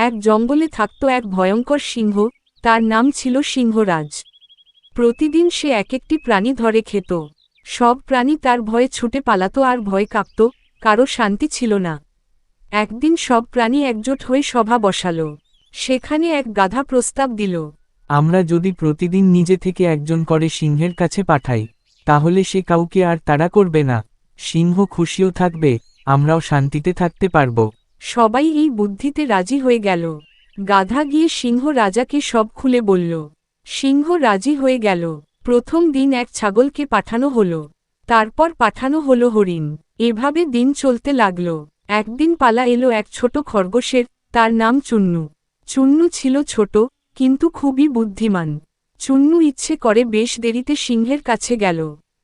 এক জঙ্গলে থাকত এক ভয়ঙ্কর সিংহ, তার নাম ছিল সিংহরাজ। প্রতিদিন সে এক একটি প্রাণী ধরে খেত। সব প্রাণী তার ভয়ে ছুটে পালাত আর ভয় কাঁপত, কারো শান্তি ছিল না। একদিন সব প্রাণী একজোট হয়ে সভা বসাল। সেখানে এক গাধা প্রস্তাব দিল। আমরা যদি প্রতিদিন নিজে থেকে একজন করে সিংহের কাছে পাঠাই, তাহলে সে কাউকে আর তাড়া করবে না, সিংহ খুশিও থাকবে, আমরাও শান্তিতে থাকতে পারব। সবাই এই বুদ্ধিতে রাজি হয়ে গেল। গাধা গিয়ে সিংহ রাজাকে সব খুলে বলল। সিংহ রাজি হয়ে গেল। প্রথম দিন এক ছাগলকে পাঠানো হলো। তারপর পাঠানো হলো হরিণ। এভাবে দিন চলতে লাগল। একদিন পালা এলো এক ছোট খরগোশের, তার নাম চুন্নু। চুন্নু ছিল ছোট, কিন্তু খুবই বুদ্ধিমান। চুন্নু ইচ্ছে করে বেশ দেরিতে সিংহের কাছে গেল।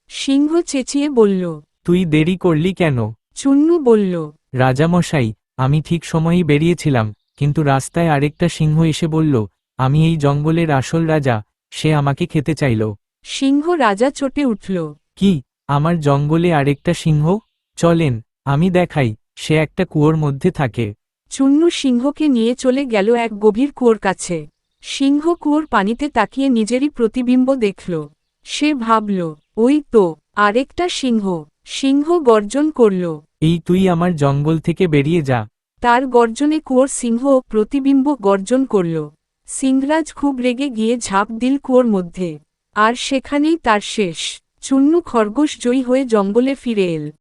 সিংহ চেঁচিয়ে বলল। তুই দেরি করলি কেন? চুন্নু বলল। রাজামশাই, আমি ঠিক সময়েই বেরিয়েছিলাম, কিন্তু রাস্তায় আরেকটা সিংহ এসে বলল, আমি এই জঙ্গলের আসল রাজা, সে আমাকে খেতে চাইল। সিংহ রাজা চটে উঠল। কি, আমার জঙ্গলে আরেকটা সিংহ? চলেন, আমি দেখাই, সে একটা কুয়োর মধ্যে থাকে। চুন্নু সিংহকে নিয়ে চলে গেল এক গভীর কুয়োর কাছে। সিংহ কুয়োর পানিতে তাকিয়ে নিজেরই প্রতিবিম্ব দেখল। সে ভাবল, ওই তো আরেকটা সিংহ। সিংহ গর্জন করল। এই তুই আমার জঙ্গল থেকে বেরিয়ে যা। তার গর্জনে কুয়োর সিংহ ও প্রতিবিম্ব গর্জন করল। সিংহরাজ খুব রেগে গিয়ে ঝাঁপ দিল কুয়োর মধ্যে। আর সেখানেই তার শেষ। চুন্নু খরগোশ জয়ী হয়ে জঙ্গলে ফিরে এল।